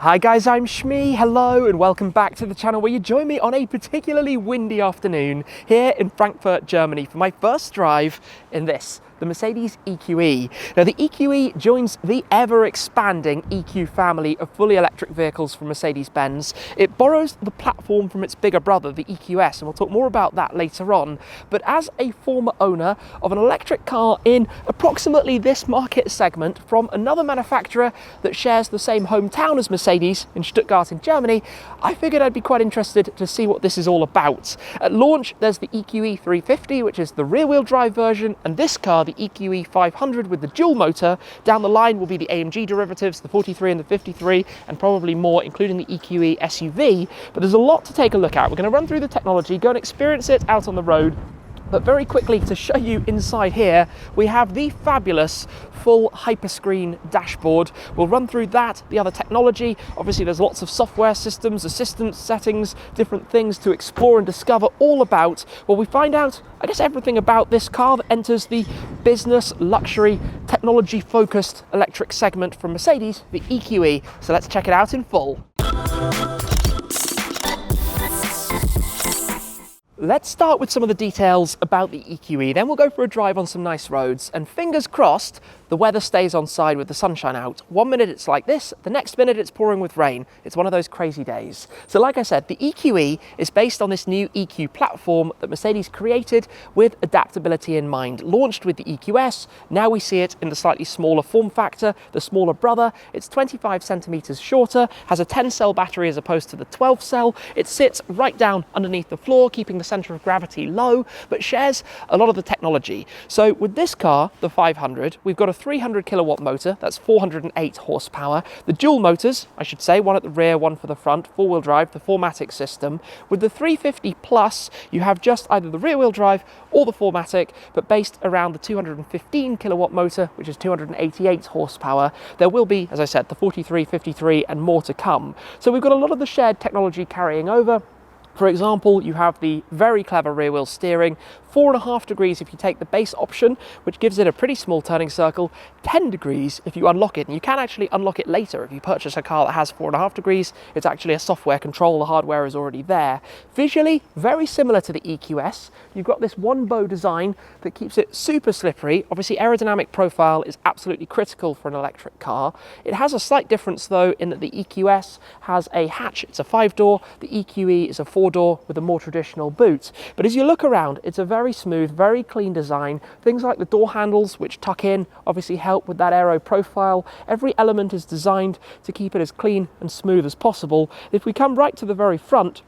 Hi guys, I'm Shmee, hello and welcome back to the channel where you join me on a particularly windy afternoon here in Frankfurt, Germany for my first drive in this, the Mercedes EQE. Now the EQE joins the ever-expanding EQ family of fully electric vehicles from Mercedes-Benz. It borrows the platform from its bigger brother, the EQS, and we'll talk more about that later on. But as a former owner of an electric car in approximately this market segment from another manufacturer that shares the same hometown as Mercedes in Stuttgart in Germany, I figured I'd be quite interested to see what this is all about. At launch, there's the EQE 350, which is the rear-wheel drive version, and this car, the EQE 500 with the dual motor. Down the line will be the AMG derivatives, the 43 and the 53, and probably more, including the EQE SUV. But there's a lot to take a look at. We're going to run through the technology, go and experience it out on the road. But very quickly, to show you inside here, we have the fabulous full Hyperscreen dashboard. We'll run through that, the other technology. Obviously, there's lots of software systems, assistance settings, different things to explore and discover all about. Well, we find out, I guess, everything about this car that enters the business, luxury, technology-focused electric segment from Mercedes, the EQE. So let's check it out in full. Let's start with some of the details about the EQE, then we'll go for a drive on some nice roads, and fingers crossed the weather stays on side with the sunshine out. 1 minute it's like this, the next minute it's pouring with rain. It's one of those crazy days. So like I said, the EQE is based on this new EQ platform that Mercedes created with adaptability in mind. Launched with the EQS, now we see it in the slightly smaller form factor, the smaller brother. It's 25 centimeters shorter, has a 10-cell battery as opposed to the 12-cell. It sits right down underneath the floor, keeping the center of gravity low, but shares a lot of the technology. So with this car, the 500, we've got a 300 kilowatt motor, that's 408 horsepower. The dual motors, I should say, one at the rear, one for the front, four-wheel drive, the 4MATIC system. With the 350 Plus, you have just either the rear-wheel drive or the 4MATIC, but based around the 215 kilowatt motor, which is 288 horsepower. There will be, as I said, the 43, 53 and more to come. So we've got a lot of the shared technology carrying over. For example, you have the very clever rear wheel steering, 4.5 degrees if you take the base option, which gives it a pretty small turning circle, 10 degrees if you unlock it, and you can actually unlock it later. If you purchase a car that has 4.5 degrees, it's actually a software control, the hardware is already there. Visually, very similar to the EQS. You've got this one bow design that keeps it super slippery. Obviously, aerodynamic profile is absolutely critical for an electric car. It has a slight difference though, in that the EQS has a hatch, it's a 5-door, the EQE is a 4-door with a more traditional boot. But as you look around, it's a very smooth, very clean design. Things like the door handles, which tuck in, obviously help with that aero profile. Every element is designed to keep it as clean and smooth as possible. If we come right to the very front,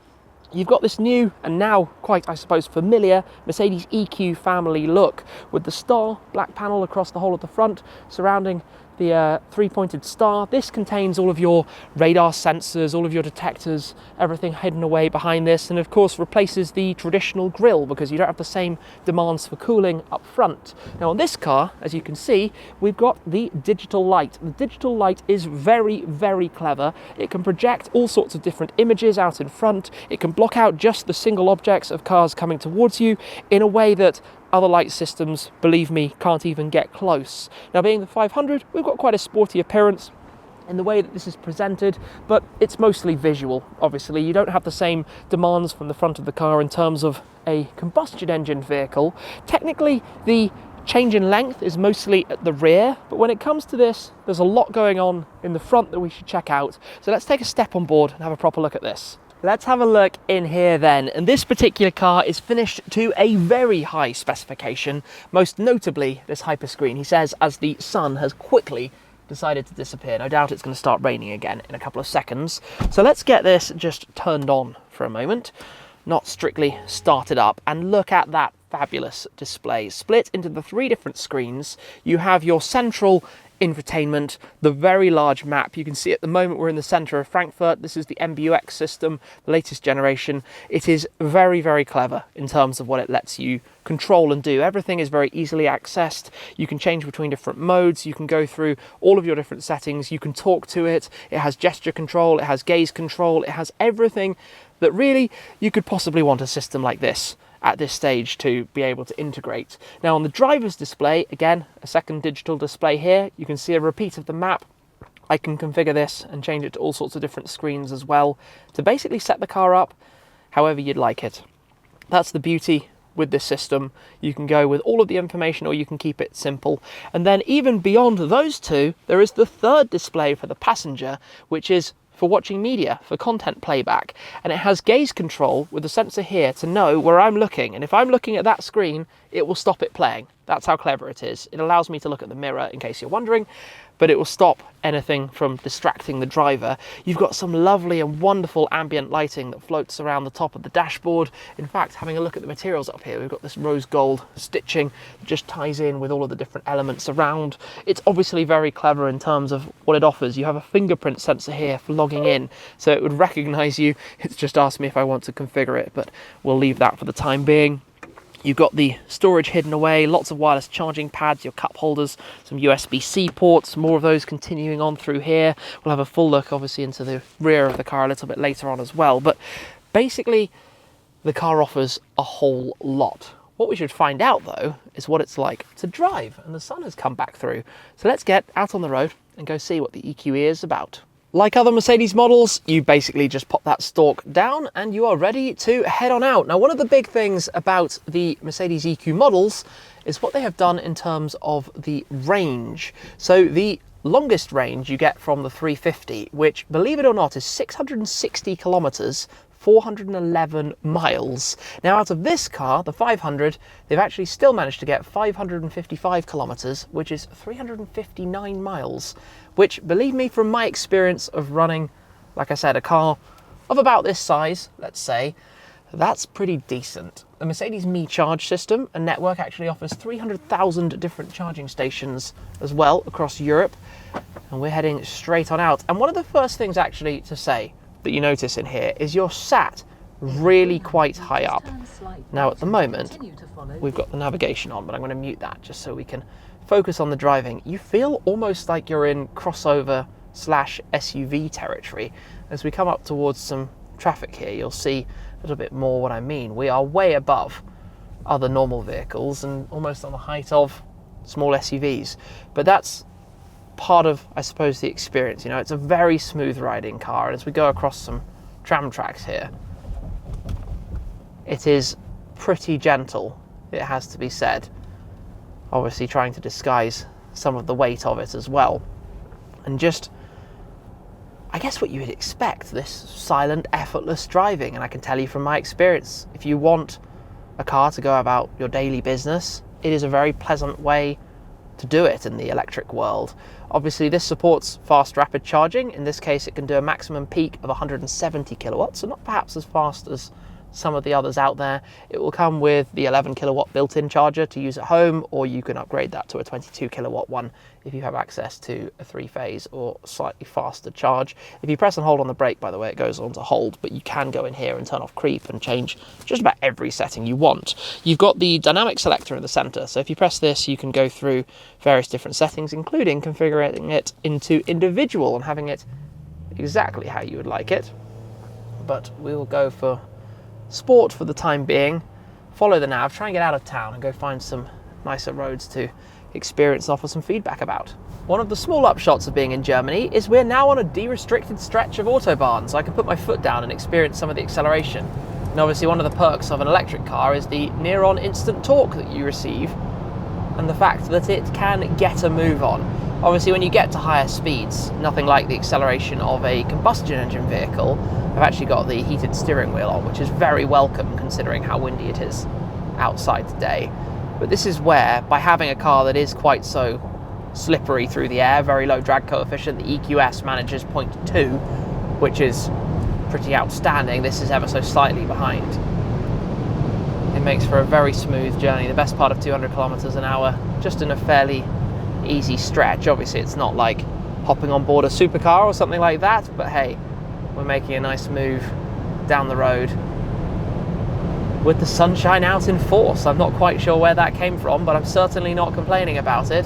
you've got this new and now quite, I suppose, familiar Mercedes EQ family look with the star black panel across the whole of the front surrounding the three-pointed star. This contains all of your radar sensors, all of your detectors, everything hidden away behind this, and of course replaces the traditional grille because you don't have the same demands for cooling up front. Now on this car, as you can see, we've got the digital light. The digital light is very, very clever. It can project all sorts of different images out in front. It can block out just the single objects of cars coming towards you in a way that other light systems, believe me, can't even get close. Now being the 500, we've got quite a sporty appearance in the way that this is presented, but it's mostly visual. Obviously, you don't have the same demands from the front of the car in terms of a combustion engine vehicle. Technically, the change in length is mostly at the rear, but when it comes to this, there's a lot going on in the front that we should check out. So let's take a step on board and have a proper look at this. Let's have a look in here then, and this particular car is finished to a very high specification, most notably this Hyperscreen. He says as the sun has quickly decided to disappear. No doubt it's going to start raining again in a couple of seconds. So let's get this just turned on for a moment, not strictly started up, and look at that fabulous display. Split into the 3 different screens, you have your central infotainment, the very large map. You can see at the moment we're in the center of Frankfurt. This is the MBUX system, the latest generation. It is very, very clever in terms of what it lets you control and do. Everything is very easily accessed. You can change between different modes. You can go through all of your different settings. You can talk to it. It has gesture control. It has gaze control. It has everything that really you could possibly want a system like this at this stage to be able to integrate. Now on the driver's display, again, a second digital display here, you can see a repeat of the map I can configure this and change it to all sorts of different screens as well to basically set the car up however you'd like it. That's the beauty with this system. You can go with all of the information or you can keep it simple. And then even beyond those two, there is the third display for the passenger, which is for watching media, for content playback. And it has gaze control with the sensor here to know where I'm looking. And if I'm looking at that screen, it will stop it playing. That's how clever it is. It allows me to look at the mirror in case you're wondering, but it will stop anything from distracting the driver. You've got some lovely and wonderful ambient lighting that floats around the top of the dashboard. In fact, having a look at the materials up here, we've got this rose gold stitching that just ties in with all of the different elements around. It's obviously very clever in terms of what it offers. You have a fingerprint sensor here for logging in, so it would recognize you. It's just asked me if I want to configure it, but we'll leave that for the time being. You've got the storage hidden away, lots of wireless charging pads, your cup holders, some USB-C ports, more of those continuing on through here. We'll have a full look obviously into the rear of the car a little bit later on as well. But basically, the car offers a whole lot. What we should find out though is what it's like to drive, and the sun has come back through. So let's get out on the road and go see what the EQE is about. Like other Mercedes models, you basically just pop that stalk down and you are ready to head on out. Now, one of the big things about the Mercedes EQ models is what they have done in terms of the range. So the longest range you get from the 350, which, believe it or not, is 660 kilometers, 411 miles. Now, out of this car, the 500, they've actually still managed to get 555 kilometers, which is 359 miles, which, believe me, from my experience of running, like I said, a car of about this size, let's say, that's pretty decent. The Mercedes Me charge system and network actually offers 300,000 different charging stations as well across Europe, and we're heading straight on out. And one of the first things actually to say that you notice in here is you're sat really quite high up. Now at the moment we've got the navigation on, but I'm going to mute that just so we can focus on the driving. You feel almost like you're in crossover / SUV territory. As we come up towards some traffic here, you'll see a little bit more what I mean. We are way above other normal vehicles and almost on the height of small SUVs, but that's part of, I suppose, the experience. You know, it's a very smooth riding car, and as we go across some tram tracks here, it is pretty gentle, it has to be said, obviously trying to disguise some of the weight of it as well. And just, I guess, what you would expect, this silent, effortless driving. And I can tell you from my experience, if you want a car to go about your daily business, it is a very pleasant way to do it in the electric world. Obviously, this supports fast rapid charging. In this case, it can do a maximum peak of 170 kilowatts, so not perhaps as fast as some of the others out there. It will come with the 11 kilowatt built-in charger to use at home, or you can upgrade that to a 22 kilowatt one if you have access to a 3-phase or slightly faster charge. If you press and hold on the brake, by the way, it goes on to hold, but you can go in here and turn off creep and change just about every setting you want. You've got the dynamic selector in the center, so if you press this, you can go through various different settings, including configuring it into individual and having it exactly how you would like it. But we will go for sport for the time being, follow the nav, try and get out of town and go find some nicer roads to experience and offer some feedback about. One of the small upshots of being in Germany is we're now on a de-restricted stretch of Autobahn, so I can put my foot down and experience some of the acceleration. And obviously one of the perks of an electric car is the near-on instant torque that you receive and the fact that it can get a move on. Obviously when you get to higher speeds, nothing like the acceleration of a combustion engine vehicle. I've actually got the heated steering wheel on, which is very welcome considering how windy it is outside today. But this is where, by having a car that is quite so slippery through the air, very low drag coefficient, the EQS manages 0.2, which is pretty outstanding. This is ever so slightly behind. It makes for a very smooth journey, the best part of 200 kilometers an hour, just in a fairly easy stretch. Obviously it's not like hopping on board a supercar or something like that, but hey, we're making a nice move down the road with the sunshine out in force. I'm not quite sure where that came from, but I'm certainly not complaining about it.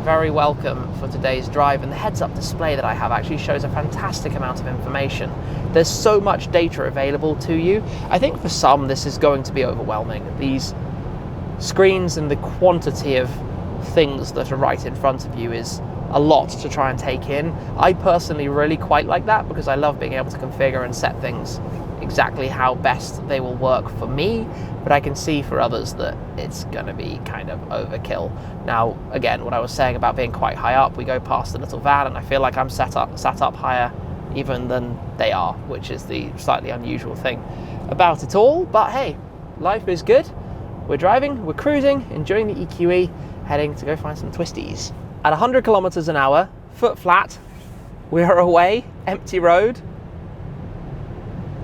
Very welcome for today's drive, and the heads-up display that I have actually shows a fantastic amount of information. There's so much data available to you. I think for some this is going to be overwhelming. These screens and the quantity of things that are right in front of you is a lot to try and take in. I personally really quite like that because I love being able to configure and set things exactly how best they will work for me, but I can see for others that it's going to be kind of overkill. Now, again, what I was saying about being quite high up, we go past the little van and I feel like I'm sat up higher even than they are, which is the slightly unusual thing about it all. But hey, life is good. We're driving, we're cruising, enjoying the EQE, heading to go find some twisties. At 100 kilometers an hour, foot flat, we are away, empty road.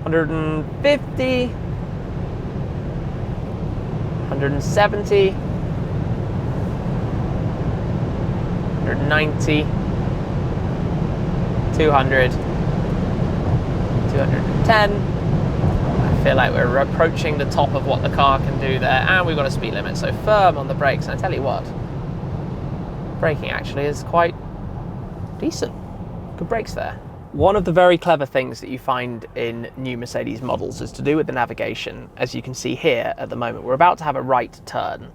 150, 170, 190, 200, 210. I feel like we're approaching the top of what the car can do there, and we've got a speed limit, so firm on the brakes. And I tell you what, braking actually is quite decent. Good brakes there. One of the very clever things that you find in new Mercedes models is to do with the navigation. As you can see here at the moment, we're about to have a right turn.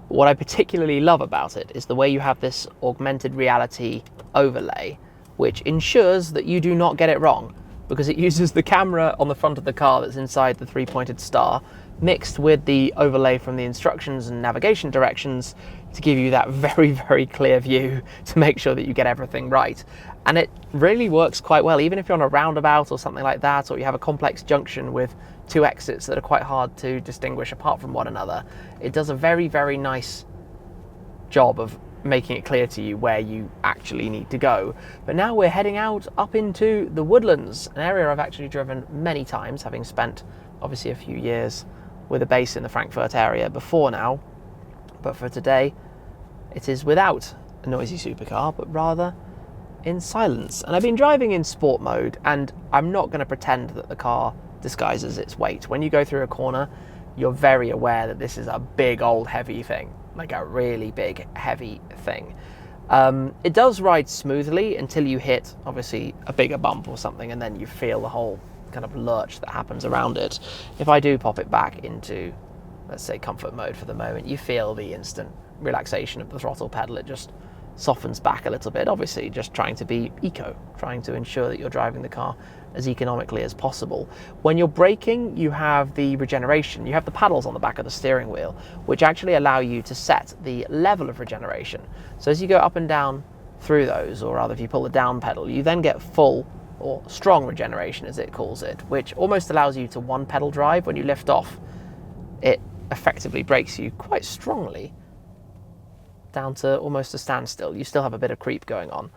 What I particularly love about it is the way you have this augmented reality overlay, which ensures that you do not get it wrong, because it uses the camera on the front of the car that's inside the three-pointed star, mixed with the overlay from the instructions and navigation directions to give you that very, very clear view to make sure that you get everything right. And it really works quite well, even if you're on a roundabout or something like that, or you have a complex junction with two exits that are quite hard to distinguish apart from one another. It does a very, very nice job of making it clear to you where you actually need to go. But now we're heading out up into the woodlands, an area I've actually driven many times, having spent obviously a few years with a base in the Frankfurt area before now. But for today, it is without a noisy supercar, but rather in silence. And I've been driving in sport mode, and I'm not going to pretend that the car disguises its weight. When you go through a corner, you're very aware that this is a big old heavy thing, like a really big heavy thing. It does ride smoothly until you hit obviously a bigger bump or something, and then you feel the whole kind of lurch that happens around it. If I do pop it back into, let's say, comfort mode for the moment, you feel the instant relaxation of the throttle pedal. It just softens back a little bit, obviously just trying to be eco, trying to ensure that you're driving the car as economically as possible. When you're braking, you have the regeneration, you have the paddles on the back of the steering wheel, which actually allow you to set the level of regeneration. So as you go up and down through those, or rather if you pull the down pedal, you then get full or strong regeneration, as it calls it, which almost allows you to one pedal drive. When you lift off, it effectively brakes you quite strongly down to almost a standstill. You still have a bit of creep going on.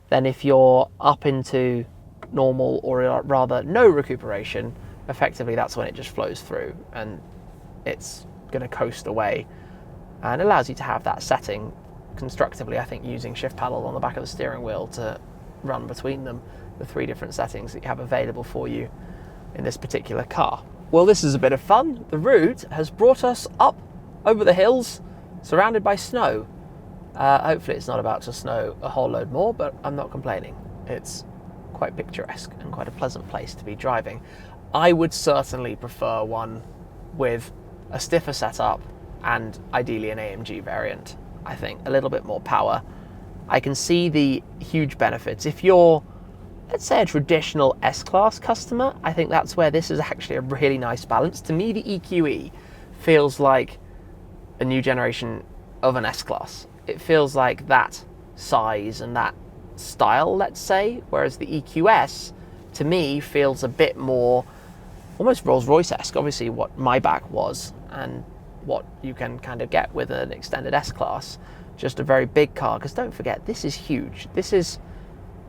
Then if you're up into normal, or rather no recuperation, effectively that's when it just flows through and it's going to coast away, and allows you to have that setting constructively, I think, using shift paddle on the back of the steering wheel to run between them, the three different settings that you have available for you in this particular car. Well, this is a bit of fun. The route has brought us up over the hills, surrounded by snow. Hopefully it's not about to snow a whole load more, but I'm not complaining. It's quite picturesque and quite a pleasant place to be driving. I would certainly prefer one with a stiffer setup and ideally an AMG variant. I think a little bit more power. I can see the huge benefits. If you're, let's say, a traditional S-Class customer, I think that's where this is actually a really nice balance. To me, the EQE feels like a new generation of an S-Class. It feels like that size and that style, let's say, whereas the EQS, to me, feels a bit more almost Rolls-Royce-esque, obviously what Maybach was and what you can kind of get with an extended S-Class. Just a very big car, because don't forget, this is huge. This is,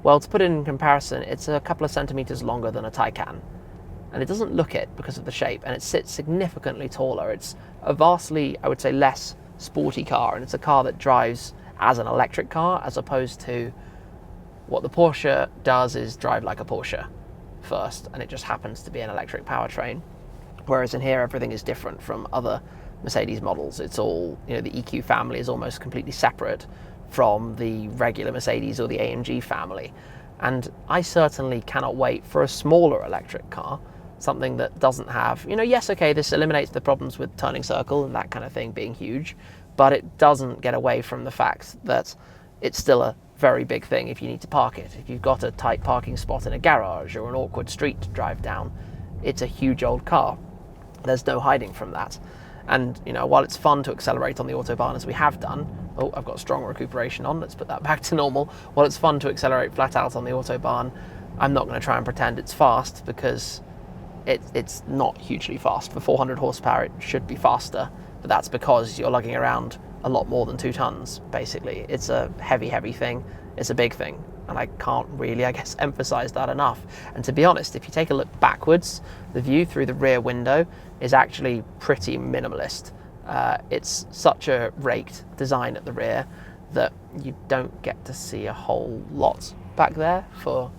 well, to put it in comparison, it's a couple of centimeters longer than a Taycan, and it doesn't look it because of the shape, and it sits significantly taller. It's a vastly, I would say, less sporty car, and it's a car that drives as an electric car, as opposed to what the Porsche does is drive like a Porsche first, and it just happens to be an electric powertrain. Whereas in here, everything is different from other Mercedes models. It's all, you know, the EQ family is almost completely separate from the regular Mercedes or the AMG family. And I certainly cannot wait for a smaller electric car, something that doesn't have, you know, yes, okay, this eliminates the problems with turning circle and that kind of thing being huge, but it doesn't get away from the fact that it's still a very big thing if you need to park it. If you've got a tight parking spot in a garage or an awkward street to drive down, it's a huge old car. There's no hiding from that. And, you know, while it's fun to accelerate on the Autobahn as we have done, oh, I've got strong recuperation on, let's put that back to normal. While it's fun to accelerate flat out on the Autobahn, I'm not going to try and pretend it's fast, because it's not hugely fast. For 400 horsepower, it should be faster, but that's because you're lugging around a lot more than 2 tons, basically. It's a heavy, heavy thing. It's a big thing. And I can't really, I guess, emphasize that enough. And to be honest, if you take a look backwards, the view through the rear window is actually pretty minimalist. It's such a raked design at the rear that you don't get to see a whole lot back there for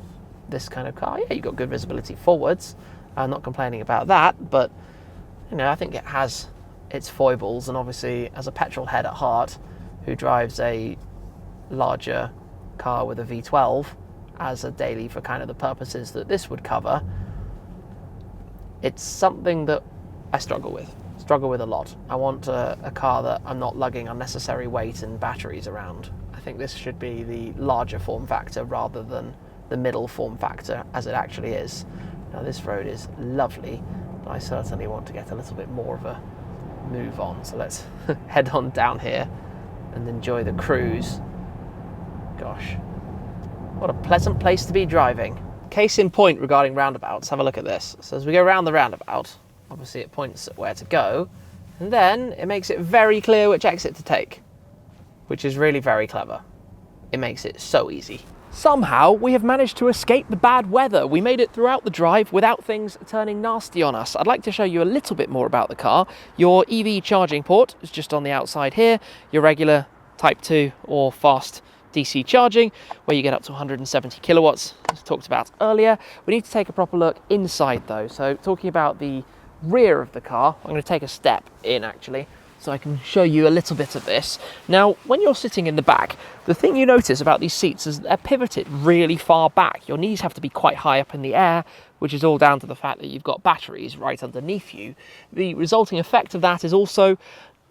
this kind of car. Yeah, you've got good visibility forwards. I'm not complaining about that, but you know, I think it has its foibles. And obviously, as a petrol head at heart, who drives a larger car with a V12 as a daily for kind of the purposes that this would cover, it's something that I struggle with a lot. I want a car that I'm not lugging unnecessary weight and batteries around. I think this should be the larger form factor rather than the middle form factor as it actually is. Now, this road is lovely, but I certainly want to get a little bit more of a move on. So let's head on down here and enjoy the cruise. Gosh, what a pleasant place to be driving. Case in point regarding roundabouts, have a look at this. So as we go around the roundabout, obviously it points at where to go, and then it makes it very clear which exit to take, which is really very clever. It makes it so easy. Somehow we have managed to escape the bad weather. We made it throughout the drive without things turning nasty on us. I'd like to show you a little bit more about the car. Your EV charging port is just on the outside here. Your regular Type 2 or fast DC charging, where you get up to 170 kilowatts, as talked about earlier. We need to take a proper look inside though. So talking about the rear of the car, I'm going to take a step in actually, so I can show you a little bit of this. Now, when you're sitting in the back, the thing you notice about these seats is they're pivoted really far back. Your knees have to be quite high up in the air, which is all down to the fact that you've got batteries right underneath you. The resulting effect of that is also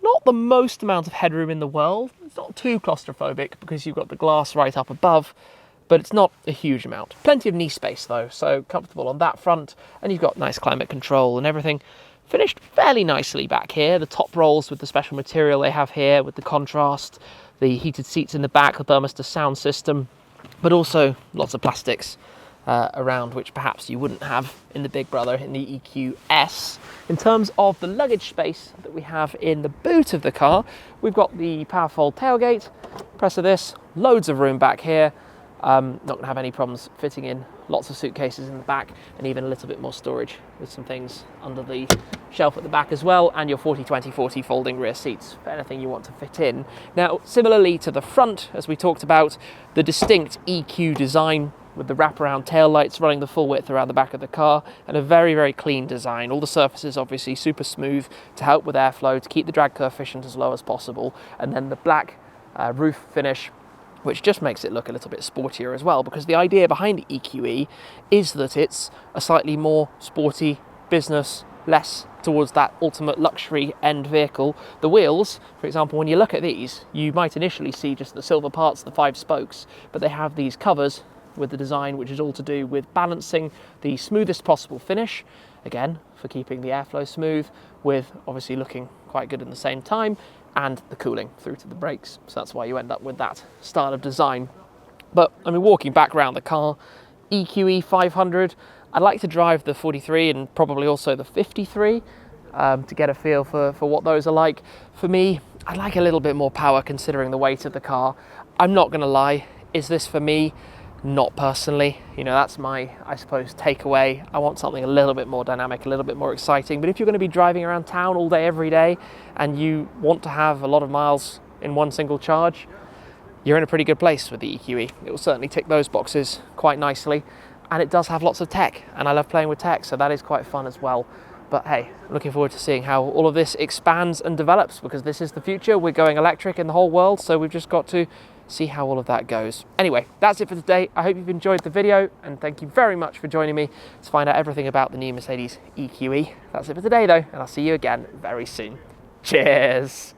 not the most amount of headroom in the world. It's not too claustrophobic because you've got the glass right up above, but it's not a huge amount. Plenty of knee space though, so comfortable on that front, and you've got nice climate control and everything. Finished fairly nicely back here. The top rolls with the special material they have here with the contrast, the heated seats in the back, the thermistor sound system, but also lots of plastics around, which perhaps you wouldn't have in the big brother, in the EQS. In terms of the luggage space that we have in the boot of the car, we've got the power fold tailgate. Press of this, loads of room back here. Not going to have any problems fitting in lots of suitcases in the back, and even a little bit more storage with some things under the shelf at the back as well, and your 40-20-40 folding rear seats for anything you want to fit in. Now, similarly to the front, as we talked about, the distinct EQ design with the wraparound tail lights running the full width around the back of the car, and a very, very clean design. All the surfaces obviously super smooth to help with airflow, to keep the drag coefficient as low as possible, and then the black roof finish, which just makes it look a little bit sportier as well, because the idea behind the EQE is that it's a slightly more sporty business, less towards that ultimate luxury end vehicle. The wheels, for example, when you look at these, you might initially see just the silver parts, the 5 spokes, but they have these covers with the design, which is all to do with balancing the smoothest possible finish, again, for keeping the airflow smooth, with obviously looking quite good at the same time, and the cooling through to the brakes. So that's why you end up with that style of design. But I mean, walking back around the car, EQE 500, I'd like to drive the 43 and probably also the 53 to get a feel for what those are like. For me, I'd like a little bit more power considering the weight of the car. I'm not going to lie, is this for me? Not personally. You know, that's my, I suppose, takeaway. I want something a little bit more dynamic, a little bit more exciting. But if you're going to be driving around town all day, every day, and you want to have a lot of miles in one single charge, you're in a pretty good place with the EQE. It will certainly tick those boxes quite nicely. And it does have lots of tech, and I love playing with tech, so that is quite fun as well. But hey, looking forward to seeing how all of this expands and develops, because this is the future. We're going electric in the whole world, so we've just got to see how all of that goes. Anyway, that's it for today. I hope you've enjoyed the video, and thank you very much for joining me to find out everything about the new Mercedes EQE. That's it for today though, and I'll see you again very soon. Cheers!